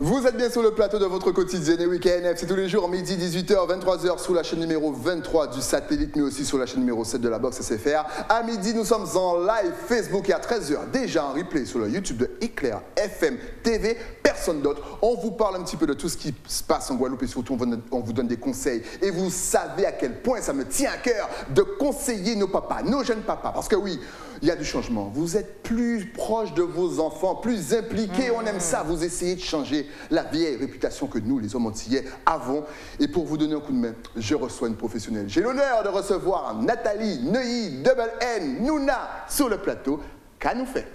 Vous êtes bien sur le plateau de votre quotidien et week-end. C'est tous les jours, midi, 18h, 23h, sur la chaîne numéro 23 du satellite, mais aussi sur la chaîne numéro 7 de la box SFR. À midi, nous sommes en live Facebook et à 13h, déjà en replay sur le YouTube de Éclair FM TV. Personne d'autre. On vous parle un petit peu de tout ce qui se passe en Guadeloupe et surtout, on vous donne des conseils. Et vous savez à quel point ça me tient à cœur de conseiller nos papas, nos jeunes papas. Parce que oui, il y a du changement. Vous êtes plus proche de vos enfants, plus impliqués. On aime ça. Vous essayez de changer la vieille réputation que nous, les hommes antillais, avons. Et pour vous donner un coup de main, je reçois une professionnelle. J'ai l'honneur de recevoir Nathalie Neuilly, Double N, Nouna, sur le plateau. Qu'a nous fait?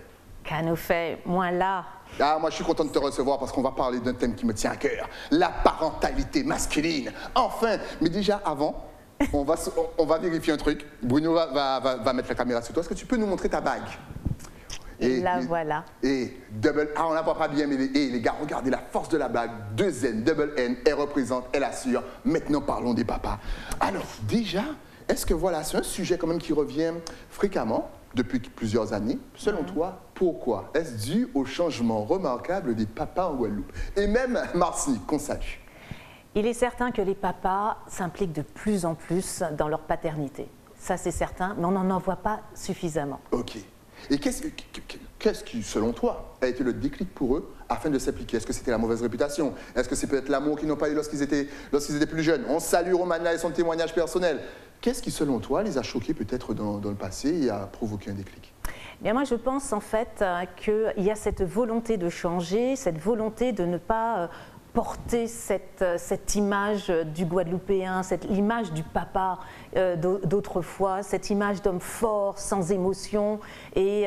Qu'a nous fait? Moi là. Ah, moi, je suis content de te recevoir parce qu'on va parler d'un thème qui me tient à cœur. La parentalité masculine. Enfin, mais déjà avant, on va vérifier un truc. Bruno va mettre la caméra sur toi. Est-ce que tu peux nous montrer ta bague? Et la voilà. Et Double, on la voit pas bien, mais les gars, regardez la force de la bague. 2 N, Double N, elle représente, elle assure. Maintenant, parlons des papas. Alors, déjà, est-ce que voilà, c'est un sujet quand même qui revient fréquemment depuis plusieurs années. Selon toi, pourquoi? Est-ce dû au changement remarquable des papas en Guadeloupe? Et même Martinique, qu'on salue. Il est certain que les papas s'impliquent de plus en plus dans leur paternité. Ça, c'est certain, mais on n'en voit pas suffisamment. Ok. Et qu'est-ce qui, selon toi, a été le déclic pour eux afin de s'impliquer? Est-ce que c'était la mauvaise réputation? Est-ce que c'est peut-être l'amour qu'ils n'ont pas eu lorsqu'ils étaient plus jeunes? On salue Romana et son témoignage personnel. Qu'est-ce qui, selon toi, les a choqués peut-être dans le passé et a provoqué un déclic? Bien, moi, je pense en fait qu'il y a cette volonté de changer, cette volonté de ne pas porter cette image du Guadeloupéen, l'image du papa d'autrefois, cette image d'homme fort, sans émotion. Et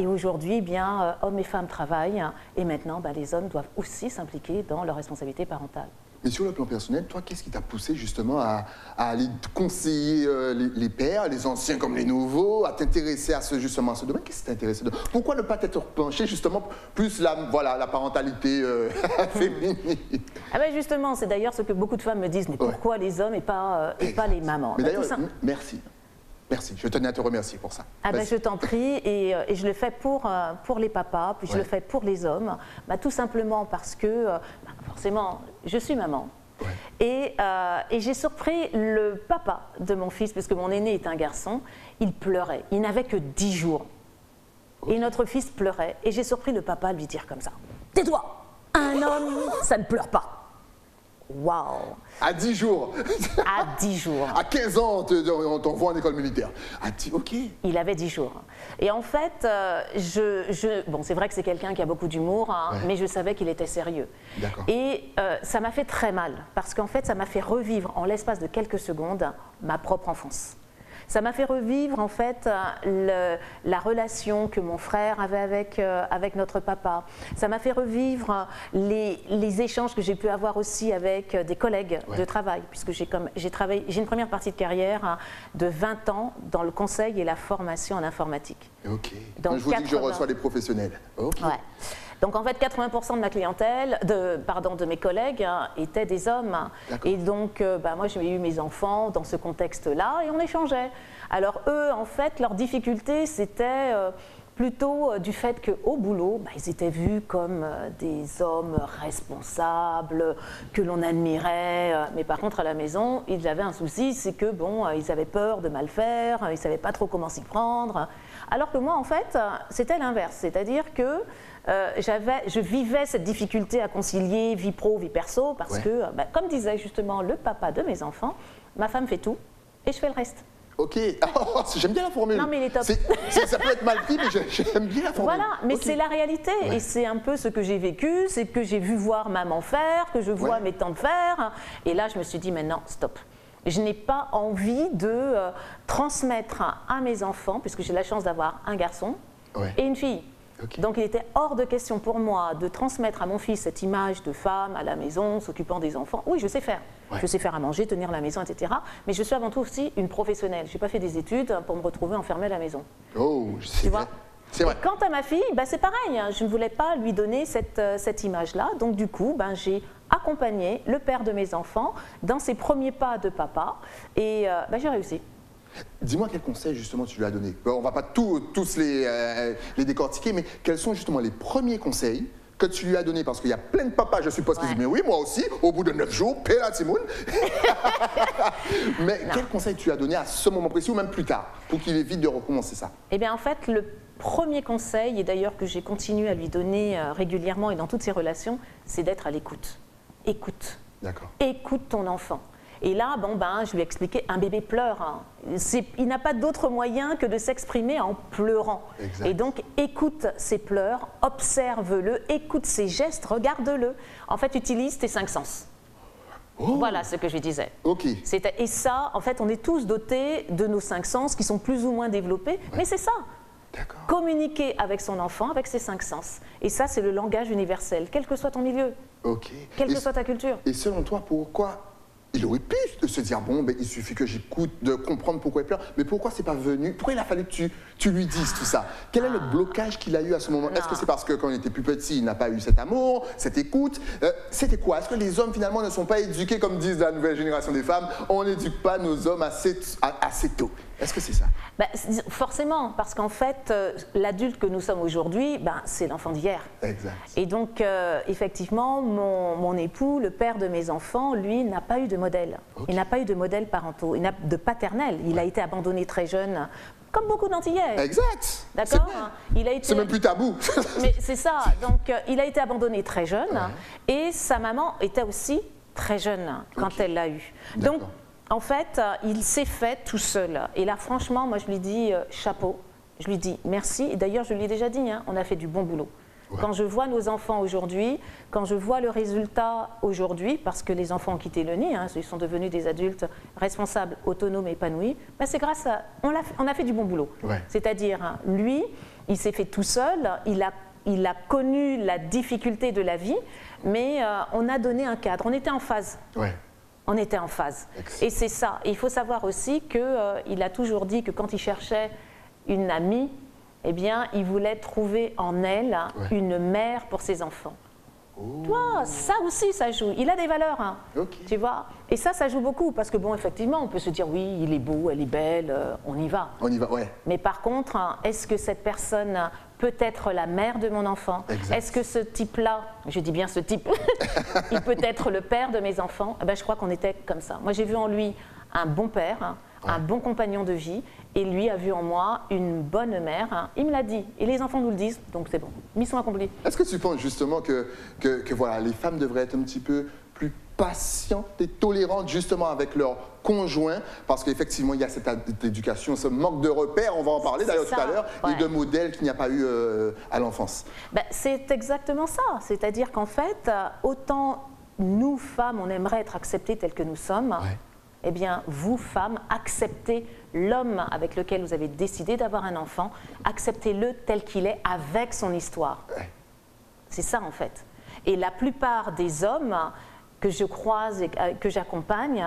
aujourd'hui, bien, hommes et femmes travaillent. Et maintenant, les hommes doivent aussi s'impliquer dans leur responsabilité parentale. Mais sur le plan personnel, toi, qu'est-ce qui t'a poussé justement à aller conseiller les pères, les anciens comme les nouveaux, à t'intéresser à justement à ce domaine? Qu'est-ce qui t'a intéressé? Pourquoi ne pas t'être penché justement plus la parentalité féminine? Ah ben justement, c'est d'ailleurs ce que beaucoup de femmes me disent, mais pourquoi les hommes et pas les mamans? Mais d'ailleurs, merci. Merci, je tenais à te remercier pour ça. Ah ben, je t'en prie, et je le fais pour les papas, puis je le fais pour les hommes, tout simplement parce que, forcément, je suis maman. Ouais. Et j'ai surpris le papa de mon fils, parce que mon aîné est un garçon, il pleurait, il n'avait que 10 jours. Okay. Et notre fils pleurait, et j'ai surpris le papa lui dire comme ça, « Tais-toi, un homme, ça ne pleure pas !» Waouh! À 10 jours. À 10 jours. À 15 ans, on t'envoie en école militaire. Ok. Il avait 10 jours. Et en fait, bon, c'est vrai que c'est quelqu'un qui a beaucoup d'humour, mais je savais qu'il était sérieux. D'accord. Et ça m'a fait très mal, parce qu'en fait, ça m'a fait revivre en l'espace de quelques secondes ma propre enfance. Ça m'a fait revivre en fait la relation que mon frère avait avec notre papa. Ça m'a fait revivre les échanges que j'ai pu avoir aussi avec des collègues de travail, puisque j'ai une première partie de carrière de 20 ans dans le conseil et la formation en informatique. Ok. Donc, je vous dis que je reçois des professionnels. Ok. Ouais. Donc en fait, 80% de ma clientèle, de mes collègues étaient des hommes. Et donc, moi, j'ai eu mes enfants dans ce contexte-là et on échangeait. Alors eux, en fait, leur difficulté, c'était plutôt du fait qu'au boulot, ils étaient vus comme des hommes responsables, que l'on admirait. Mais par contre, à la maison, ils avaient un souci, c'est que ils avaient peur de mal faire, ils ne savaient pas trop comment s'y prendre. Alors que moi, en fait, c'était l'inverse. C'est-à-dire que je vivais cette difficulté à concilier vie pro, vie perso, parce que, comme disait justement le papa de mes enfants, ma femme fait tout et je fais le reste. Ok, j'aime bien la formule. Non, mais il est top. Ça peut être mal pris, mais j'aime bien la formule. Voilà, mais c'est la réalité. Et c'est un peu ce que j'ai vécu, c'est que j'ai vu voir maman faire, que je vois mes tantes faire. Et là, je me suis dit, maintenant, stop. Je n'ai pas envie de transmettre à mes enfants, puisque j'ai la chance d'avoir un garçon et une fille. Okay. Donc il était hors de question pour moi de transmettre à mon fils cette image de femme à la maison, s'occupant des enfants. Oui, je sais faire. Je sais faire à manger, tenir la maison, etc. Mais je suis avant tout aussi une professionnelle. Je n'ai pas fait des études pour me retrouver enfermée à la maison. Oh, c'est vrai. C'est vrai. Et quant à ma fille, c'est pareil. Je ne voulais pas lui donner cette image-là. Donc du coup, j'ai accompagné le père de mes enfants dans ses premiers pas de papa. Et j'ai réussi. Dis-moi quel conseil justement tu lui as donné. On ne va pas tous les décortiquer, mais quels sont justement les premiers conseils que tu lui as donné? Parce qu'il y a plein de papas, je suppose, qui disent, mais oui, moi aussi, au bout de 9 jours, paix la Timoun. Mais quel conseil tu as donné à ce moment précis ou même plus tard pour qu'il évite de recommencer ça? Eh bien, en fait, le premier conseil, et d'ailleurs que j'ai continué à lui donner régulièrement et dans toutes ses relations, c'est d'être à l'écoute. Écoute. D'accord. Écoute ton enfant. Et là, je lui ai expliqué, un bébé pleure. Hein. Il n'a pas d'autre moyen que de s'exprimer en pleurant. Exact. Et donc, écoute ses pleurs, observe-le, écoute ses gestes, regarde-le. En fait, utilise tes 5 sens. Oh. Voilà ce que je lui disais. Ok. Et ça, en fait, on est tous dotés de nos 5 sens qui sont plus ou moins développés, mais c'est ça. Communiquer avec son enfant, avec ses 5 sens. Et ça, c'est le langage universel, quel que soit ton milieu, quelle que soit ta culture. Et selon toi, pourquoi il aurait pu se dire, bon, il suffit que j'écoute, de comprendre pourquoi il pleure, mais pourquoi c'est pas venu? Pourquoi il a fallu que tu lui dises tout ça? Quel est le blocage qu'il a eu à ce moment? Est-ce que c'est parce que quand il était plus petit, il n'a pas eu cet amour, cette écoute? C'était quoi? Est-ce que les hommes, finalement, ne sont pas éduqués, comme disent la nouvelle génération des femmes? On n'éduque pas nos hommes assez tôt. Est-ce que c'est ça? Forcément, parce qu'en fait, l'adulte que nous sommes aujourd'hui, c'est l'enfant d'hier. Exact. Et donc, effectivement, mon époux, le père de mes enfants, lui, n'a pas eu de modèle. Okay. Il n'a pas eu de modèle parentaux, il n'a de paternel. Il a été abandonné très jeune, comme beaucoup d'Antillais. Exact. D'accord. C'est même plus tabou. Mais c'est ça. Donc, il a été abandonné très jeune, et sa maman était aussi très jeune quand elle l'a eu. Donc, en fait, il s'est fait tout seul. Et là, franchement, moi, je lui dis chapeau. Je lui dis merci. Et d'ailleurs, je lui ai déjà dit, on a fait du bon boulot. Ouais. Quand je vois nos enfants aujourd'hui, quand je vois le résultat aujourd'hui, parce que les enfants ont quitté le nid, ils sont devenus des adultes responsables, autonomes, épanouis, c'est grâce à... On a fait du bon boulot. Ouais. C'est-à-dire, lui, il s'est fait tout seul, il a connu la difficulté de la vie, mais on a donné un cadre. On était en phase. Ouais. On était en phase. Excellent. Et c'est ça. Et il faut savoir aussi qu'il a toujours dit que quand il cherchait une amie, eh bien, il voulait trouver en elle une mère pour ses enfants. Oh. Toi, ça aussi, ça joue. Il a des valeurs, tu vois. Et ça joue beaucoup parce que, effectivement, on peut se dire, oui, il est beau, elle est belle, on y va. On y va, ouais. Mais par contre, est-ce que cette personne peut être la mère de mon enfant? Est-ce que ce type-là, je dis bien ce type, il peut être le père de mes enfants? Je crois qu'on était comme ça. Moi, j'ai vu en lui un bon père, un bon compagnon de vie, et lui a vu en moi une bonne mère. Il me l'a dit, et les enfants nous le disent, donc c'est bon, mission accomplie. Est-ce que tu penses justement que voilà, les femmes devraient être un petit peu plus patientes et tolérantes justement avec leur conjoint, parce qu'effectivement il y a cette éducation, ce manque de repères, on va en parler d'ailleurs tout à l'heure, et de modèles qu'il n'y a pas eu à l'enfance? C'est exactement ça, c'est-à-dire qu'en fait, autant nous femmes, on aimerait être acceptées telles que nous sommes, eh bien, vous, femmes, acceptez l'homme avec lequel vous avez décidé d'avoir un enfant, acceptez-le tel qu'il est avec son histoire. C'est ça, en fait. Et la plupart des hommes que je croise et que j'accompagne,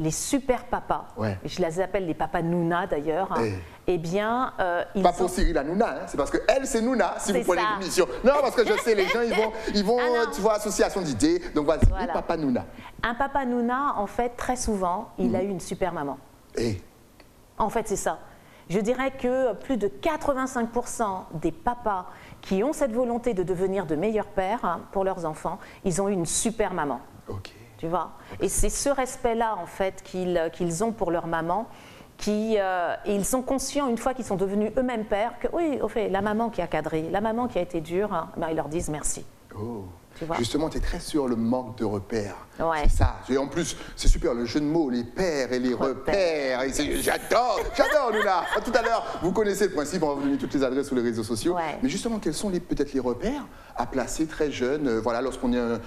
les super papas, je les appelle les papas Nouna d'ailleurs, eh bien, ils pas pour Cyril Hanouna, c'est parce que elle, c'est Nouna, si vous prenez l'émission. Non, parce que je sais, les gens, ils vont tu vois, association d'idées, donc voilà. Les papas Nouna. Un papa Nouna, en fait, très souvent, il a eu une super maman. En fait, c'est ça. Je dirais que plus de 85% des papas qui ont cette volonté de devenir de meilleurs pères pour leurs enfants, ils ont eu une super maman. Tu vois. Et c'est ce respect-là, en fait, qu'ils ont pour leur maman, et ils sont conscients, une fois qu'ils sont devenus eux-mêmes pères, que oui, au fait, la maman qui a cadré, la maman qui a été dure, ils leur disent merci. Tu vois. Justement, tu es très sur le manque de repères. C'est ça. Et en plus, c'est super, le jeu de mots, les pères et les repères. J'adore, Nouna. Tout à l'heure, vous connaissez le principe, on va vous donner toutes les adresses sur les réseaux sociaux. Mais justement, quels sont peut-être les repères à placer très jeune, voilà, lorsqu'on est un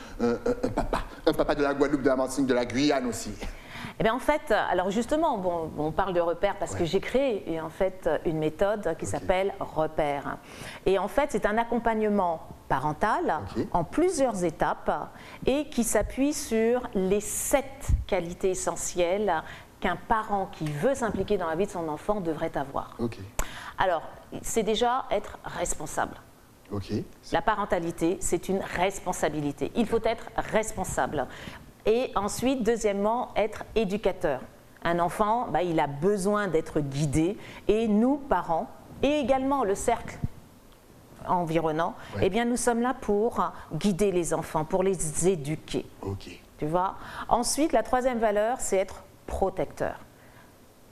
papa de la Guadeloupe, de la Martinique, de la Guyane aussi? Eh bien, en fait, alors justement, on parle de repères parce que j'ai créé en fait une méthode qui s'appelle Repères. Et en fait, c'est un accompagnement parental en plusieurs étapes et qui s'appuie sur les 7 qualités essentielles qu'un parent qui veut s'impliquer dans la vie de son enfant devrait avoir. Alors, c'est déjà être responsable. La parentalité, c'est une responsabilité. Il faut être responsable. Et ensuite, deuxièmement, être éducateur. Un enfant, il a besoin d'être guidé. Et nous, parents, et également le cercle environnants, eh bien nous sommes là pour guider les enfants, pour les éduquer. Tu vois? Ensuite, la troisième valeur, c'est être protecteur.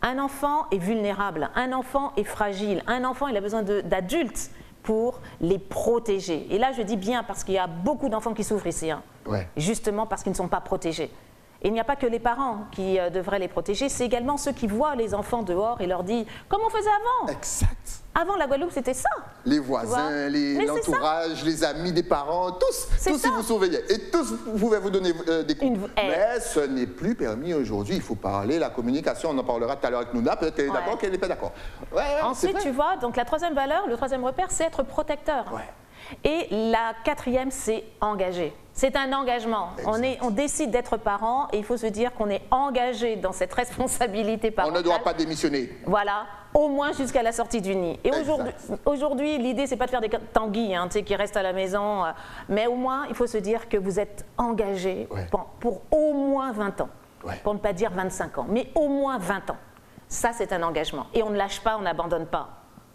Un enfant est vulnérable, un enfant est fragile, un enfant il a besoin d'adultes pour les protéger. Et là je dis bien parce qu'il y a beaucoup d'enfants qui souffrent ici, hein, justement parce qu'ils ne sont pas protégés. Et il n'y a pas que les parents qui devraient les protéger, c'est également ceux qui voient les enfants dehors et leur disent « Comment on faisait avant ?» Exact. Avant la Guadeloupe, c'était ça. Les voisins, l'entourage, les amis des parents, tous ils vous surveillaient. Et tous pouvaient vous donner des coups. Mais ce n'est plus permis aujourd'hui. Il faut parler, la communication, on en parlera tout à l'heure avec Nouna. Peut-être qu'elle est d'accord, qu'elle n'est pas d'accord. Ensuite, tu vois, donc la troisième valeur, le troisième repère, c'est être protecteur. Et la quatrième, c'est engager. C'est un engagement. On décide d'être parent et il faut se dire qu'on est engagé dans cette responsabilité parentale. On ne doit pas démissionner. Voilà, au moins jusqu'à la sortie du nid. Et aujourd'hui, l'idée, c'est pas de faire des tanguis hein, qui restent à la maison, mais au moins, il faut se dire que vous êtes engagé pour au moins 20 ans. Pour ne pas dire 25 ans, mais au moins 20 ans. Ça, c'est un engagement. Et on ne lâche pas, on n'abandonne pas.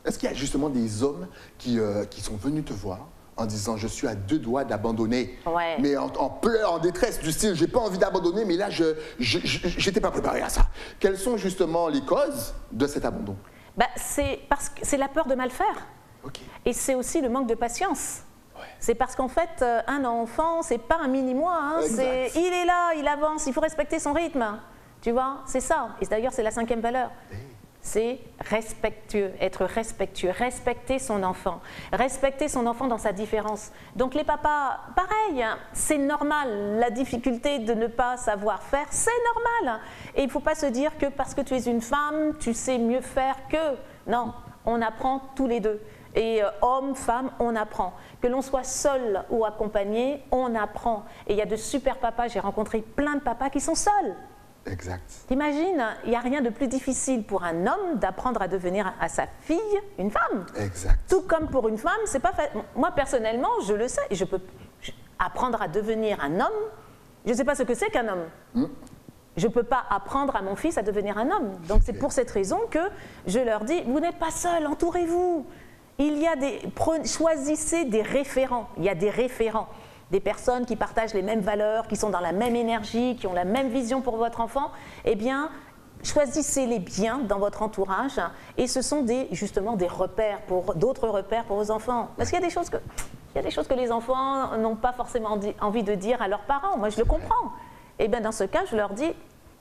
Est-ce qu'il y a justement des hommes qui sont venus te voir en disant « je suis à 2 doigts d'abandonner », mais en pleurs, en détresse, du style « j'ai pas envie d'abandonner, mais là, j'étais pas préparé à ça ». Quelles sont justement les causes de cet abandon? C'est parce que c'est la peur de mal faire. Et c'est aussi le manque de patience. C'est parce qu'en fait, un enfant, c'est pas un mini-moi, hein, il est là, il avance, il faut respecter son rythme. Tu vois, c'est ça. Et d'ailleurs, c'est la 5e valeur. C'est respectueux, être respectueux, respecter son enfant dans sa différence. Donc les papas, pareil, hein, c'est normal, la difficulté de ne pas savoir faire, c'est normal. Et il ne faut pas se dire que parce que tu es une femme, tu sais mieux faire que... Non, on apprend tous les deux. Et homme, femme, on apprend. Que l'on soit seul ou accompagné, on apprend. Et il y a de super papas, j'ai rencontré plein de papas qui sont seuls. Exact. T'imagines, il n'y a rien de plus difficile pour un homme d'apprendre à devenir à sa fille une femme. Exact. Tout comme pour une femme, c'est pas facile. Moi personnellement, je le sais, je peux apprendre à devenir un homme. Je ne sais pas ce que c'est qu'un homme. Je ne peux pas apprendre à mon fils à devenir un homme. Donc c'est pour cette raison que je leur dis, vous n'êtes pas seuls, entourez-vous. Choisissez des référents. Il y a des référents. Des personnes qui partagent les mêmes valeurs, qui sont dans la même énergie, qui ont la même vision pour votre enfant, eh bien, choisissez-les bien dans votre entourage et ce sont justement des repères, d'autres repères pour vos enfants. Parce qu'il y a des choses que les enfants n'ont pas forcément envie de dire à leurs parents. Moi, je le comprends. Et bien, dans ce cas, je leur dis,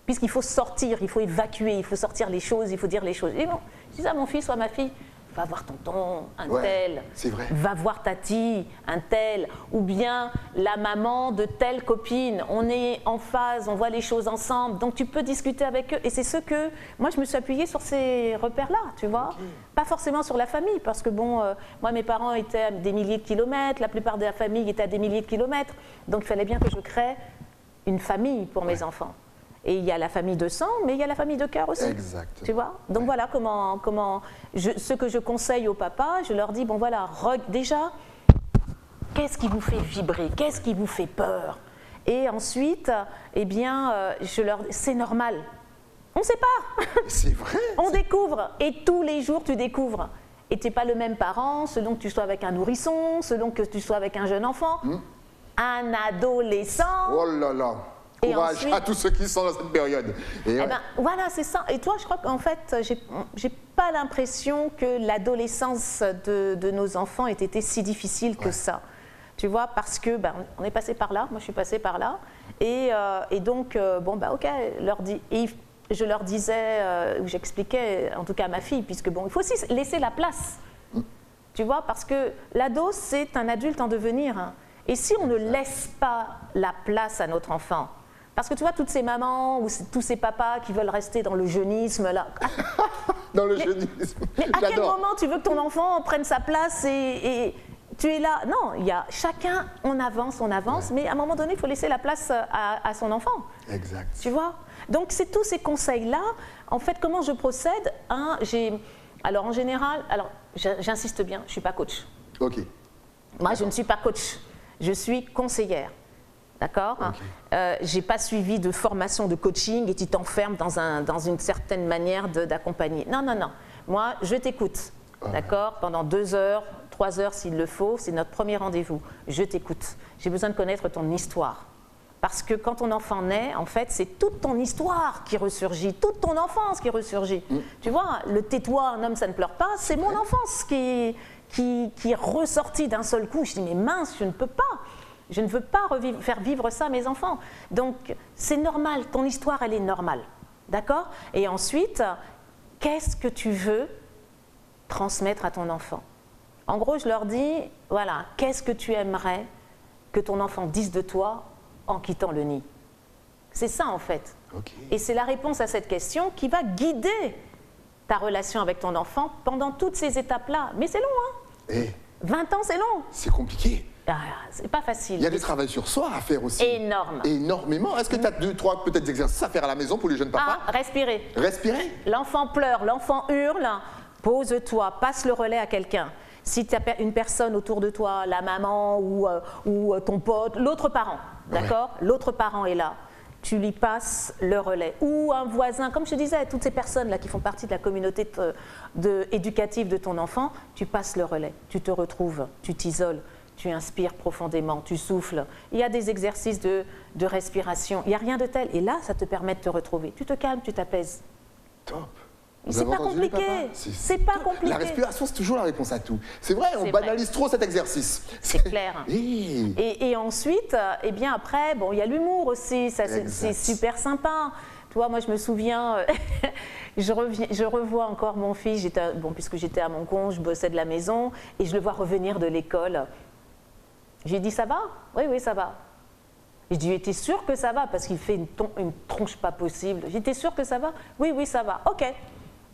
puisqu'il faut sortir, il faut évacuer, il faut sortir les choses, il faut dire les choses. Et bon, je dis à mon fils ou à ma fille, va voir tonton, un tel, va voir tati, un tel, ou bien la maman de telle copine. On est en phase, on voit les choses ensemble, donc tu peux discuter avec eux. Et c'est ce que, moi je me suis appuyée sur ces repères-là, tu vois. Pas forcément sur la famille, parce que bon, moi mes parents étaient à des milliers de kilomètres, la plupart de la famille était à des milliers de kilomètres, donc il fallait bien que je crée une famille pour mes enfants. Et il y a la famille de sang, mais il y a la famille de cœur aussi. Exactement. Tu vois? Donc voilà ce que je conseille aux papas, je leur dis, bon voilà, déjà, qu'est-ce qui vous fait vibrer? Qu'est-ce qui vous fait peur? Et ensuite, eh bien, je leur dis, c'est normal. On ne sait pas. C'est vrai. On découvre. Et tous les jours, tu découvres. Et tu n'es pas le même parent selon que tu sois avec un nourrisson, selon que tu sois avec un jeune enfant, un adolescent. Oh là là. Courage ensuite, à tous ceux qui sont dans cette période. Voilà, c'est ça. Et toi, je crois qu'en fait, j'ai pas l'impression que l'adolescence de nos enfants ait été si difficile que ça. Tu vois, parce que on est passé par là. Moi, je suis passée par là. Et donc, ok, je leur disais, j'expliquais, en tout cas à ma fille, puisque il faut aussi laisser la place. Tu vois, parce que l'ado, c'est un adulte en devenir. Hein. Et si on ne laisse pas la place à notre enfant, parce que tu vois, toutes ces mamans ou tous ces papas qui veulent rester dans le jeunisme, là. Dans le jeunisme. Mais à quel moment tu veux que ton enfant prenne sa place et tu es là? Non, il y a chacun, on avance, mais à un moment donné, il faut laisser la place à son enfant. Exact. Tu vois? Donc, c'est tous ces conseils-là. En fait, comment je procède? Alors, en général, j'insiste bien, je ne suis pas coach. OK. Moi, je ne suis pas coach. Je suis conseillère. D'accord? Je n'ai pas suivi de formation de coaching et tu t'enfermes dans une certaine manière d'accompagner. Non. Moi, je t'écoute. D'accord? Pendant 2 heures, 3 heures s'il le faut, c'est notre premier rendez-vous. Je t'écoute. J'ai besoin de connaître ton histoire. Parce que quand ton enfant naît, en fait, c'est toute ton histoire qui ressurgit, toute ton enfance qui ressurgit. Tu vois, le tais-toi, un homme, ça ne pleure pas, c'est mon enfance qui est ressortie d'un seul coup. Je dis, mais mince, je ne peux pas. Je ne veux pas faire vivre ça à mes enfants. Donc, c'est normal, ton histoire, elle est normale. D'accord? Et ensuite, qu'est-ce que tu veux transmettre à ton enfant? En gros, je leur dis, voilà, qu'est-ce que tu aimerais que ton enfant dise de toi en quittant le nid? C'est ça, en fait. Okay. Et c'est la réponse à cette question qui va guider ta relation avec ton enfant pendant toutes ces étapes-là. Mais c'est long, hein? Et 20 ans, c'est long. c'est compliqué. C'est pas facile. Il y a du travail sur soi à faire aussi. Énorme. Énormément. Est-ce que tu as 2, 3 peut-être exercices à faire à la maison pour les jeunes papas? Respirer. Respirer. L'enfant pleure, l'enfant hurle, pose-toi, passe le relais à quelqu'un. Si tu as une personne autour de toi, la maman ou ton pote, l'autre parent, d'accord? L'autre parent est là. Tu lui passes le relais. Ou un voisin, comme je te disais, toutes ces personnes-là qui font partie de la communauté éducative de ton enfant, tu passes le relais. Tu te retrouves, tu t'isoles. Tu inspires profondément, tu souffles. Il y a des exercices de respiration. Il n'y a rien de tel. Et là, ça te permet de te retrouver. Tu te calmes, tu t'apaises. Top. C'est pas compliqué. C'est pas compliqué. La respiration, c'est toujours la réponse à tout. C'est vrai, on banalise trop cet exercice. C'est clair. Et ensuite, eh bien après, bon, il y a l'humour aussi. C'est super sympa. Tu vois, moi, je me souviens, je revois encore mon fils. Puisque j'étais à mon compte, je bossais de la maison, et je le vois revenir de l'école. J'ai dit, ça va? Oui, oui, ça va. Je dis, t'es sûr que ça va? Parce qu'il fait une tronche pas possible. J'ai dit, t'es sûr que ça va? Oui, oui, ça va. OK.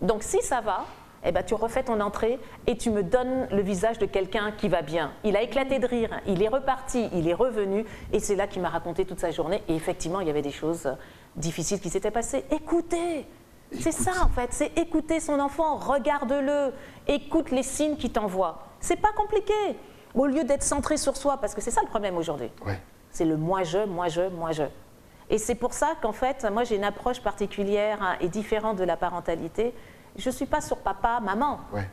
Donc, si ça va, eh ben, tu refais ton entrée et tu me donnes le visage de quelqu'un qui va bien. Il a éclaté de rire, il est reparti, il est revenu, et c'est là qu'il m'a raconté toute sa journée. Et effectivement, il y avait des choses difficiles qui s'étaient passées. Écoutez! C'est ça, en fait. C'est écouter son enfant. Regarde-le. Écoute les signes qu'il t'envoie. C'est pas compliqué. Au lieu d'être centré sur soi, parce que c'est ça le problème aujourd'hui. Ouais. C'est le moi-je, moi-je, moi-je. Et c'est pour ça qu'en fait, moi j'ai une approche particulière et différente de la parentalité. Je ne suis pas sur papa, maman. Ouais.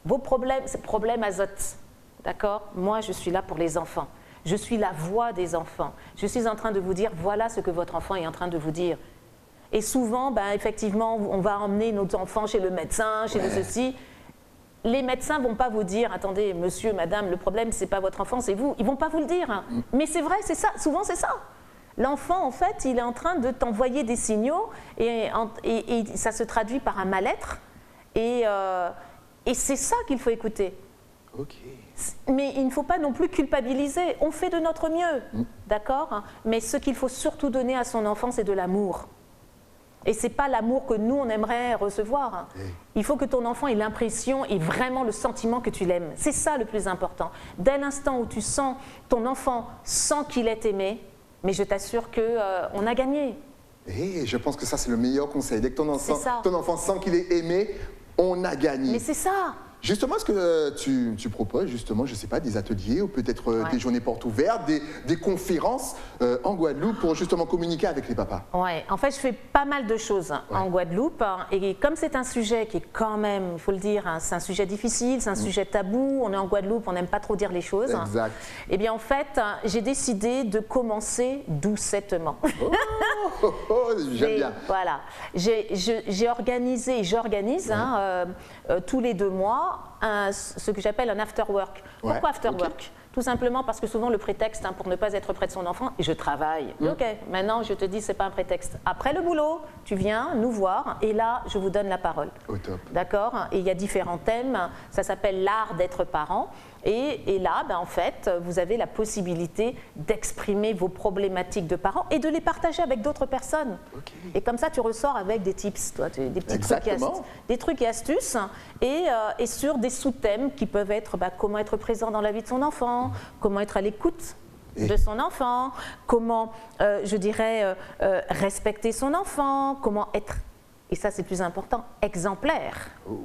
Vos problèmes, c'est problème azote. D'accord? Moi, je suis là pour les enfants. Je suis la voix des enfants. Je suis en train de vous dire, voilà ce que votre enfant est en train de vous dire. Et souvent, ben, effectivement, on va emmener nos enfants chez le médecin, chez le ceci. Les médecins ne vont pas vous dire, attendez, monsieur, madame, le problème, ce n'est pas votre enfant, c'est vous. Ils ne vont pas vous le dire. Hein. Mais c'est vrai, c'est ça. Souvent, c'est ça. L'enfant, en fait, il est en train de t'envoyer des signaux et ça se traduit par un mal-être. Et c'est ça qu'il faut écouter. Ok. Mais il ne faut pas non plus culpabiliser. On fait de notre mieux, d'accord? Mais ce qu'il faut surtout donner à son enfant, c'est de l'amour. Et ce n'est pas l'amour que nous, on aimerait recevoir. Il faut que ton enfant ait l'impression et vraiment le sentiment que tu l'aimes. C'est ça le plus important. Dès l'instant où tu sens, ton enfant sent qu'il est aimé, mais je t'assure qu'on a gagné. Et je pense que ça, c'est le meilleur conseil. Dès que ton enfant sent qu'il est aimé, on a gagné. Mais c'est ça. Justement, est-ce que tu proposes, justement, je ne sais pas, des ateliers ou peut-être des journées portes ouvertes, des conférences en Guadeloupe pour justement communiquer avec les papas? Oui, en fait, je fais pas mal de choses en Guadeloupe. Et comme c'est un sujet qui est quand même, il faut le dire, hein, c'est un sujet difficile, c'est un sujet tabou, on est en Guadeloupe, on n'aime pas trop dire les choses. Exact. Eh bien, en fait, j'ai décidé de commencer doucettement. J'aime bien. Voilà. J'ai organisé, j'organise tous les 2 mois ce que j'appelle un after work. Pourquoi after work? Tout simplement parce que souvent le prétexte pour ne pas être près de son enfant, je travaille. Ok, maintenant je te dis c'est pas un prétexte. Après le boulot, tu viens nous voir et là je vous donne la parole. Au top. D'accord? Et il y a différents thèmes. Ça s'appelle l'art d'être parent. Et là, ben, en fait, vous avez la possibilité d'exprimer vos problématiques de parents et de les partager avec d'autres personnes. Okay. Et comme ça, tu ressors avec des tips, toi, des petits trucs et astuces, et sur des sous-thèmes qui peuvent être comment être présent dans la vie de son enfant, comment être à l'écoute de son enfant, comment, je dirais, respecter son enfant, comment être, et ça c'est plus important, exemplaire. Oh.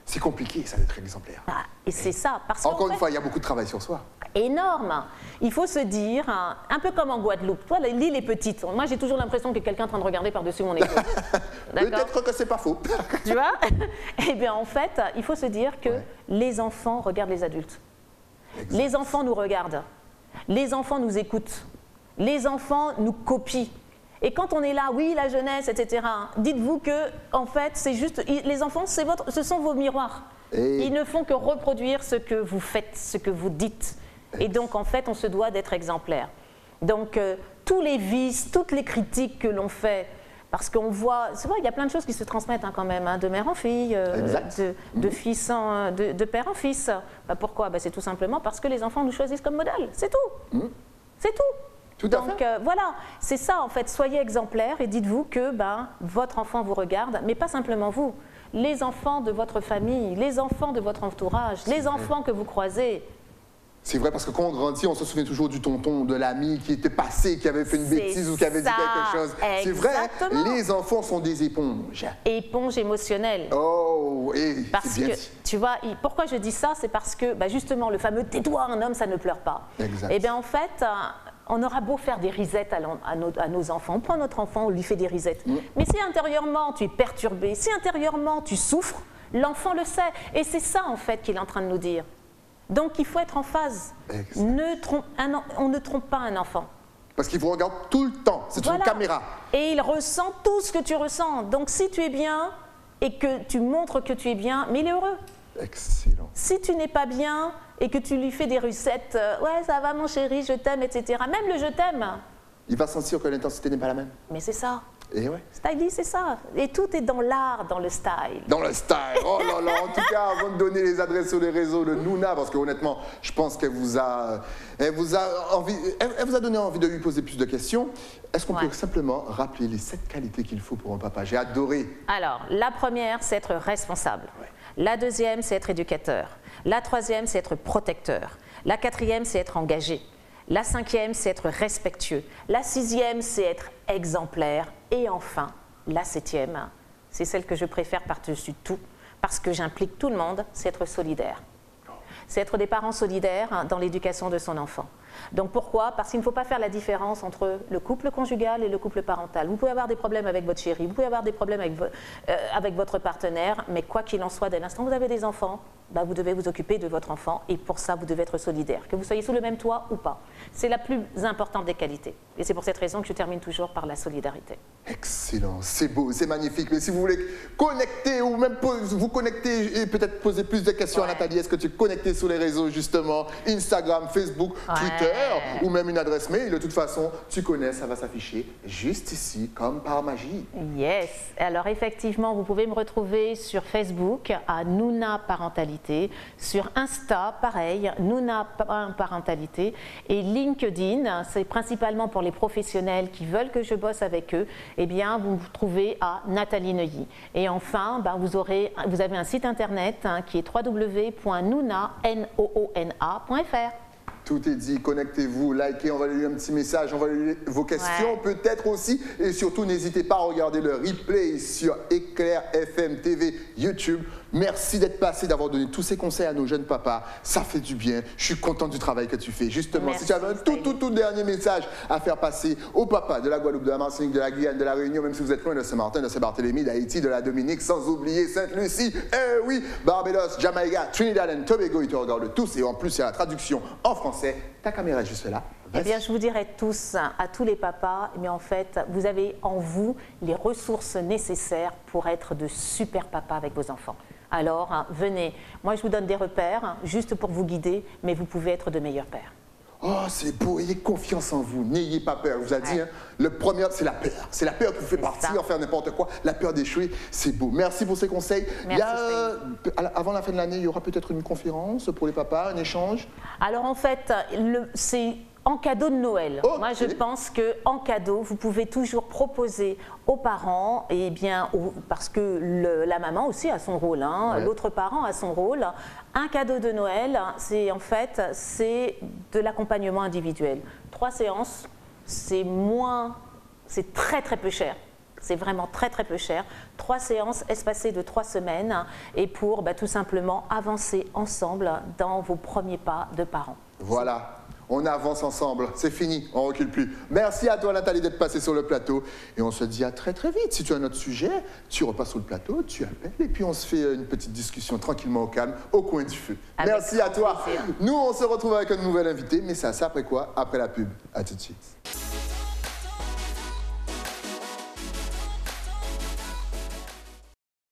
C'est compliqué, ça, d'être exemplaire. Et c'est ça. Parce Encore une fois, il y a beaucoup de travail sur soi. Énorme. Il faut se dire, un peu comme en Guadeloupe. Toi, l'île est petite. Moi, j'ai toujours l'impression que quelqu'un est en train de regarder par-dessus mon épaule. Peut-être que que c'est pas faux. Tu vois? Eh bien, en fait, il faut se dire que les enfants regardent les adultes. Exact. Les enfants nous regardent. Les enfants nous écoutent. Les enfants nous copient. Et quand on est là, oui, la jeunesse, etc., dites-vous que, en fait, c'est juste, les enfants, ce sont vos miroirs. Ils ne font que reproduire ce que vous faites, ce que vous dites. Et donc, en fait, on se doit d'être exemplaire. Donc, tous les vices, toutes les critiques que l'on fait, parce qu'on voit, c'est vrai, il y a plein de choses qui se transmettent quand même, de mère en fille, de fils de père en fils. Pourquoi? C'est tout simplement parce que les enfants nous choisissent comme modèle, c'est tout. C'est tout. Donc voilà, c'est ça en fait, soyez exemplaires et dites-vous que votre enfant vous regarde, mais pas simplement vous, les enfants de votre famille, les enfants de votre entourage, les enfants que vous croisez. C'est vrai parce que quand on grandit, on se souvient toujours du tonton, de l'ami qui était passé, qui avait fait une bêtise ou qui avait dit quelque chose. C'est vrai, les enfants sont des éponges. Éponges émotionnelles. Oh, parce que, tu vois, pourquoi je dis ça? C'est parce que justement, le fameux « tais-toi, un homme, ça ne pleure pas ». Eh bien en fait, on aura beau faire des risettes à nos enfants, on prend notre enfant, on lui fait des risettes. Mais si intérieurement tu es perturbé, si intérieurement tu souffres, l'enfant le sait. Et c'est ça en fait qu'il est en train de nous dire. Donc il faut être en phase. On ne trompe pas un enfant. Parce qu'il vous regarde tout le temps, c'est une caméra. Et il ressent tout ce que tu ressens. Donc si tu es bien et que tu montres que tu es bien, mais il est heureux. Excellent. Si tu n'es pas bien et que tu lui fais des recettes, ouais ça va mon chéri, je t'aime, etc. Même le je t'aime. Il va sentir que l'intensité n'est pas la même. Mais c'est ça. Et ouais. Stylist, c'est ça. Et tout est dans l'art, dans le style. Dans le style. Oh là là. En tout cas, avant de donner les adresses sur les réseaux de Nouna, parce que honnêtement, je pense qu'elle vous a donné envie de lui poser plus de questions. Est-ce qu'on peut simplement rappeler les 7 qualités qu'il faut pour un papa? J'ai adoré. Alors, la première, c'est être responsable. La deuxième, c'est être éducateur. La troisième, c'est être protecteur. La quatrième, c'est être engagé. La cinquième, c'est être respectueux. La sixième, c'est être exemplaire. Et enfin, la septième, c'est celle que je préfère par-dessus tout, parce que j'implique tout le monde, c'est être solidaire. C'est être des parents solidaires dans l'éducation de son enfant. Donc pourquoi? Parce qu'il ne faut pas faire la différence entre le couple conjugal et le couple parental. Vous pouvez avoir des problèmes avec votre chéri, vous pouvez avoir des problèmes avec votre partenaire, mais quoi qu'il en soit, dès l'instant où vous avez des enfants, vous devez vous occuper de votre enfant et pour ça, vous devez être solidaire, que vous soyez sous le même toit ou pas. C'est la plus importante des qualités. Et c'est pour cette raison que je termine toujours par la solidarité. Excellent, c'est beau, c'est magnifique. Mais si vous voulez connecter ou même vous connecter et peut-être poser plus de questions à Nathalie, est-ce que tu es connecté sur les réseaux justement, Instagram, Facebook, Twitter ou même une adresse mail? De toute façon, tu connais, ça va s'afficher juste ici, comme par magie. Yes, alors effectivement, vous pouvez me retrouver sur Facebook à Nouna Parentalité, sur Insta, pareil, Nouna Parentalité, et LinkedIn, c'est principalement pour les professionnels qui veulent que je bosse avec eux, eh bien, vous vous trouvez à Nathalie Neuilly. Et enfin, vous avez un site internet qui est www.noona.fr. Tout est dit, connectez-vous, likez, on va lui lire un petit message, on va lui lire vos questions peut-être aussi. Et surtout, n'hésitez pas à regarder le replay sur Éclair FM TV YouTube. Merci d'être passé, d'avoir donné tous ces conseils à nos jeunes papas. Ça fait du bien. Je suis content du travail que tu fais. Justement, merci, si tu avais un tout dernier message à faire passer aux papas de la Guadeloupe, de la Martinique, de la Guyane, de la Réunion, même si vous êtes loin de Saint-Martin, de Saint-Barthélemy, d'Haïti, de la Dominique, sans oublier Sainte-Lucie, oui, Barbados, Jamaïca, Trinidad et Tobago, ils te regardent tous. Et en plus, il y a la traduction en français. Ta caméra est juste là. Eh bien, je vous dirais tous, à tous les papas, mais en fait, vous avez en vous les ressources nécessaires pour être de super papas avec vos enfants. Alors, venez. Moi, je vous donne des repères, juste pour vous guider, mais vous pouvez être de meilleurs pères. Oh, c'est beau, ayez confiance en vous, n'ayez pas peur. Je vous ai dit, le premier, c'est la peur. C'est la peur qui vous fait partir, faire n'importe quoi, la peur d'échouer, c'est beau. Merci pour ces conseils. Merci, avant la fin de l'année, il y aura peut-être une conférence pour les papas, un échange? Alors en fait, c'est en cadeau de Noël. Okay. Moi, je pense qu'en cadeau, vous pouvez toujours proposer aux parents, et bien, parce que la maman aussi a son rôle, l'autre parent a son rôle. Un cadeau de Noël, c'est en fait, c'est de l'accompagnement individuel. 3 séances, c'est très peu cher. C'est vraiment très peu cher. 3 séances espacées de 3 semaines et pour tout simplement avancer ensemble dans vos premiers pas de parents. Voilà. on avance ensemble. C'est fini, on recule plus. Merci à toi Nathalie d'être passée sur le plateau. Et on se dit à très très vite. Si tu as un autre sujet, tu repasses sur le plateau, tu appelles et puis on se fait une petite discussion tranquillement au calme, au coin du feu. Merci à toi. Plaisir. Nous, on se retrouve avec un nouvel invité, mais c'est ça après quoi? Après la pub. À tout de suite.